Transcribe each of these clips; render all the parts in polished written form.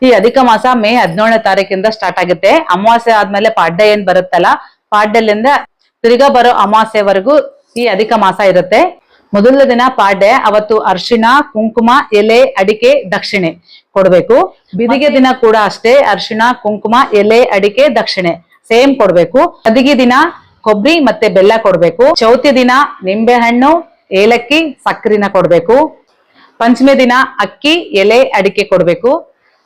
ಈ ಅಧಿಕ ಮಾಸ ಮೇ 17ನೇ ತಾರೀಕಿಂದ ಸ್ಟಾರ್ಟ್ ಆಗುತ್ತೆ. ಅಮಾವಾಸ್ಯೆ ಆದ್ಮೇಲೆ ಪಾಡ್ಯ ಏನ್ ಬರುತ್ತಲ್ಲ, ಪಾಡ್ಯದಿಂದ ತಿರ್ಗಾ ಬರೋ ಅಮಾವಾಸ್ಯೆವರೆಗೂ ಈ ಅಧಿಕ ಮಾಸ ಇರುತ್ತೆ. ಮೊದಲ ದಿನ ಪಾಡ್ಯ, ಅವತ್ತು ಅರಿಶಿಣ, ಕುಂಕುಮ, ಎಲೆ, ಅಡಿಕೆ, ದಕ್ಷಿಣೆ ಕೊಡ್ಬೇಕು. ಬಿದಿಗೆ ದಿನ ಕೂಡ ಅಷ್ಟೇ, ಅರಿಶಿಣ, ಕುಂಕುಮ, ಎಲೆ, ಅಡಿಕೆ, ದಕ್ಷಿಣೆ ಸೇಮ್ ಕೊಡ್ಬೇಕು. ಅದಿಗೆ ದಿನ ಕೊಬ್ಬರಿ ಮತ್ತೆ ಬೆಲ್ಲ ಕೊಡ್ಬೇಕು. ಚೌತಿ ದಿನ ನಿಂಬೆ ಹಣ್ಣು, ಏಲಕ್ಕಿ, ಸಕ್ಕರೆನ ಕೊಡ್ಬೇಕು. ಪಂಚಮಿ ದಿನ ಅಕ್ಕಿ, ಎಲೆ, ಅಡಿಕೆ ಕೊಡ್ಬೇಕು.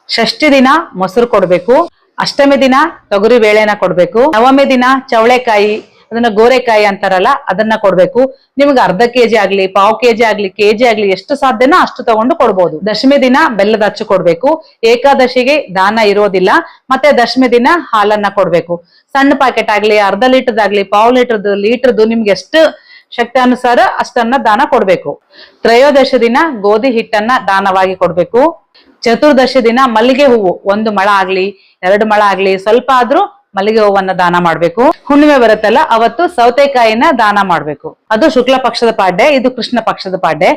ಷಷ್ಠಿ ದಿನ ಮೊಸರು ಕೊಡ್ಬೇಕು. ಅಷ್ಟಮಿ ದಿನ ತೊಗರಿ ಬೇಳೆನ ಕೊಡ್ಬೇಕು. ನವಮಿ ದಿನ ಚವಳೆಕಾಯಿ, ಅದನ್ನ ಗೋರೆಕಾಯಿ ಅಂತಾರಲ್ಲ, ಅದನ್ನ ಕೊಡ್ಬೇಕು. ನಿಮ್ಗೆ ಅರ್ಧ ಕೆಜಿ ಆಗ್ಲಿ, ಪಾವ್ ಕೆಜಿ ಆಗ್ಲಿ, ಕೆಜಿ ಆಗ್ಲಿ, ಎಷ್ಟು ಸಾಧ್ಯನೋ ಅಷ್ಟು ತಗೊಂಡು ಕೊಡ್ಬೋದು. ದಶಮಿ ದಿನ ಬೆಲ್ಲದ ಅಚ್ಚು ಕೊಡ್ಬೇಕು. ಏಕಾದಶಿಗೆ ದಾನ ಇರೋದಿಲ್ಲ. ಮತ್ತೆ ದಶಮಿ ದಿನ ಹಾಲನ್ನ ಕೊಡ್ಬೇಕು. ಸಣ್ಣ ಪ್ಯಾಕೆಟ್ ಆಗ್ಲಿ, ಅರ್ಧ ಲೀಟರ್ದಾಗ್ಲಿ, ಪಾವ್ ಲೀಟರ್ದು ನಿಮ್ಗೆ ಎಷ್ಟು ಶಕ್ತಿ ಅನುಸಾರ ಅಷ್ಟನ್ನ ದಾನ ಕೊಡ್ಬೇಕು. ತ್ರಯೋದಶಿ ದಿನ ಗೋಧಿ ಹಿಟ್ಟನ್ನ ದಾನವಾಗಿ ಕೊಡ್ಬೇಕು. ಚತುರ್ದಶಿ ದಿನ ಮಲ್ಲಿಗೆ ಹೂವು 1 ಮೊಳ ಆಗ್ಲಿ, 2 ಮೊಳ ಆಗ್ಲಿ, ಸ್ವಲ್ಪ ಆದ್ರೂ ಮಲ್ಲಿಗೆ ಹೂವನ್ನ ದಾನ ಮಾಡ್ಬೇಕು. ಹುಣ್ಣಿಮೆ ಬರುತ್ತಲ್ಲ, ಅವತ್ತು ಸೌತೆಕಾಯಿನ ದಾನ ಮಾಡ್ಬೇಕು. ಅದು ಶುಕ್ಲ ಪಕ್ಷದ ಪಾಡ್ಯ, ಇದು ಕೃಷ್ಣ ಪಕ್ಷದ ಪಾಡ್ಯ.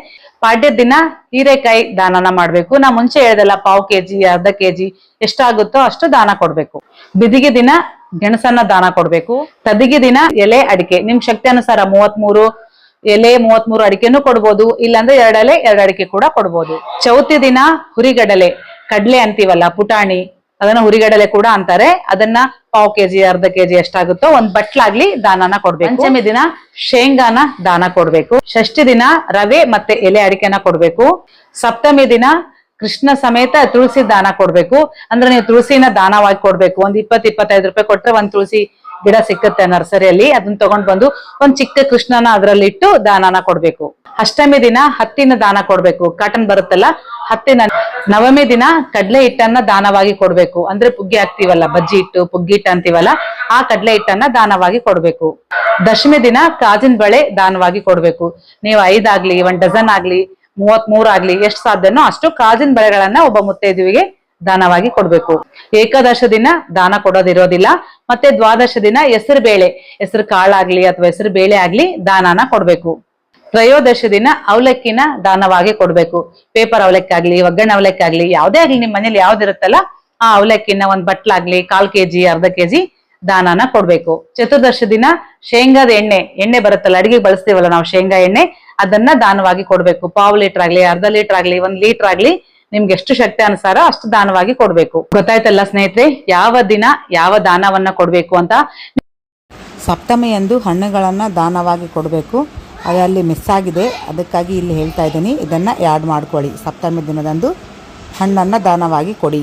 ಪಾಡ್ಯದ ದಿನ ಹೀರೆಕಾಯಿ ದಾನನ ಮಾಡ್ಬೇಕು. ನಾ ಮುಂಚೆ ಹೇಳ್ದಲ್ಲ, ಪಾವ್ ಕೆಜಿ, ಅರ್ಧ ಕೆಜಿ ಎಷ್ಟಾಗುತ್ತೋ ಅಷ್ಟು ದಾನ ಕೊಡ್ಬೇಕು. ಬಿದಿಗೆ ದಿನ ಗೆಣಸನ್ನ ದಾನ ಕೊಡ್ಬೇಕು. ತದಿಗೆ ದಿನ ಎಲೆ, ಅಡಿಕೆ ನಿಮ್ ಶಕ್ತಿ ಅನುಸಾರ 33 ಎಲೆ, 33 ಅಡಿಕೆನೂ ಕೊಡ್ಬೋದು. ಇಲ್ಲಾಂದ್ರೆ 2 ಎಲೆ 2 ಅಡಿಕೆ ಕೂಡ ಕೊಡ್ಬೋದು. ಚೌತಿ ದಿನ ಹುರಿಗಡಲೆ, ಕಡ್ಲೆ ಅಂತೀವಲ್ಲ, ಪುಟಾಣಿ, ಅದನ್ನ ಹುರಿಗಡಲೆ ಕೂಡ ಅಂತಾರೆ. ಅದನ್ನ ಪಾವ್ ಕೆಜಿ, ಅರ್ಧ ಕೆಜಿ ಎಷ್ಟಾಗುತ್ತೋ 1 ಬಟ್ಲಾಗ್ಲಿ ದಾನನ ಕೊಡ್ಬೇಕು. ಪಂಚಮಿ ದಿನ ಶೇಂಗಾನ ದಾನ ಕೊಡ್ಬೇಕು. ಷಷ್ಠಿ ದಿನ ರವೆ ಮತ್ತೆ ಎಲೆ ಅಡಿಕೆನ ಕೊಡ್ಬೇಕು. ಸಪ್ತಮಿ ದಿನ ಕೃಷ್ಣ ಸಮೇತ ತುಳಸಿ ದಾನ ಕೊಡ್ಬೇಕು. ಅಂದ್ರೆ ನೀವು ತುಳಸಿನ ದಾನವಾಗಿ ಕೊಡ್ಬೇಕು. 20-25 ರೂಪಾಯಿ ಕೊಟ್ರೆ 1 ತುಳಸಿ ಗಿಡ ಸಿಕ್ಕುತ್ತೆ ನರ್ಸರಿಯಲ್ಲಿ. ಅದನ್ನ ತಗೊಂಡ್ ಬಂದು ಒಂದ್ ಚಿಕ್ಕ ಕೃಷ್ಣನ ಅದ್ರಲ್ಲಿ ಇಟ್ಟು ದಾನನ ಕೊಡ್ಬೇಕು. ಅಷ್ಟಮಿ ದಿನ ಹತ್ತಿನ ದಾನ ಕೊಡ್ಬೇಕು. ಕಾಟನ್ ಬರುತ್ತಲ್ಲ, ಹತ್ತಿನ. ನವಮಿ ದಿನ ಕಡ್ಲೆ ಹಿಟ್ಟನ್ನ ದಾನವಾಗಿ ಕೊಡ್ಬೇಕು. ಅಂದ್ರೆ ಪುಗ್ಗಿ ಹಾಕ್ತಿವಲ್ಲ, ಬಜ್ಜಿ ಹಿಟ್ಟು, ಪುಗ್ಗಿ ಹಿಟ್ಟು ಅಂತೀವಲ್ಲ, ಆ ಕಡ್ಲೆ ಹಿಟ್ಟನ್ನ ದಾನವಾಗಿ ಕೊಡ್ಬೇಕು. ದಶಮಿ ದಿನ ಕಾಜಿನ ಬಳೆ ದಾನವಾಗಿ ಕೊಡ್ಬೇಕು. ನೀವು 5 ಆಗ್ಲಿ, 1 ಡಜನ್ ಆಗ್ಲಿ, 33 ಆಗ್ಲಿ, ಎಷ್ಟು ಸಾಧ್ಯನೋ ಅಷ್ಟು ಕಾಜಿನ ಬಳೆಗಳನ್ನ ಒಬ್ಬ ಮುತ್ತೈದುವಿಗೆ ದಾನವಾಗಿ ಕೊಡ್ಬೇಕು. ಏಕಾದಶ ದಿನ ದಾನ ಕೊಡೋದಿರೋದಿಲ್ಲ. ಮತ್ತೆ ದ್ವಾದಶ ದಿನ ಹೆಸರು ಬೇಳೆ, ಹೆಸರು ಕಾಳಾಗ್ಲಿ ಅಥವಾ ಹೆಸರು ಬೇಳೆ ಆಗ್ಲಿ ದಾನನ ಕೊಡ್ಬೇಕು. ತ್ರಯೋದಶಿ ದಿನ ಅವಲಕ್ಕಿನ ದಾನವಾಗಿ ಕೊಡ್ಬೇಕು. ಪೇಪರ್ ಅವಲಕ್ಕಿ ಆಗ್ಲಿ, ಒಗ್ಗರಣೆ ಅವಲಕ್ಕಿ ಆಗ್ಲಿ, ಯಾವ್ದೇ ಆಗ್ಲಿ ನಿಮ್ ಮನೇಲಿ ಯಾವ್ದಿರುತ್ತಲ್ಲ ಆ ಅವಲಕ್ಕಿನ 1 ಬಟ್ಲಾಗ್ಲಿ, 1/4 ಕೆಜಿ, ಅರ್ಧ ಕೆಜಿ ದಾನನ ಕೊಡ್ಬೇಕು. ಚತುರ್ದಶಿ ದಿನ ಶೇಂಗಾದ ಎಣ್ಣೆ ಬರುತ್ತಲ್ಲ, ಅಡಿಗೆಗೆ ಬಳಸ್ತೀವಲ್ಲ ನಾವು ಶೇಂಗಾ ಎಣ್ಣೆ, ಅದನ್ನ ದಾನವಾಗಿ ಕೊಡ್ಬೇಕು. ಪಾವ್ ಲೀಟರ್ ಆಗ್ಲಿ, ಅರ್ಧ ಲೀಟರ್ ಆಗ್ಲಿ, 1 ಲೀಟರ್ ಆಗ್ಲಿ, ನಿಮ್ಗೆ ಎಷ್ಟು ಶಕ್ತಿ ಅನುಸಾರ ಅಷ್ಟು ದಾನವಾಗಿ ಕೊಡ್ಬೇಕು. ಗೊತ್ತಾಯ್ತಲ್ಲ ಸ್ನೇಹಿತರೆ, ಯಾವ ದಿನ ಯಾವ ದಾನವನ್ನ ಕೊಡ್ಬೇಕು ಅಂತ. ಸಪ್ತಮಿಯಂದು ಹಣ್ಣುಗಳನ್ನು ದಾನವಾಗಿ ಕೊಡಬೇಕು. ಅಲ್ಲಿ ಮಿಸ್ ಆಗಿದೆ, ಅದಕ್ಕಾಗಿ ಇಲ್ಲಿ ಹೇಳ್ತಾ ಇದ್ದೀನಿ. ಇದನ್ನು ಆ್ಯಡ್ ಮಾಡ್ಕೊಳ್ಳಿ. ಸಪ್ತಮಿ ದಿನದಂದು ಹಣ್ಣನ್ನು ದಾನವಾಗಿ ಕೊಡಿ.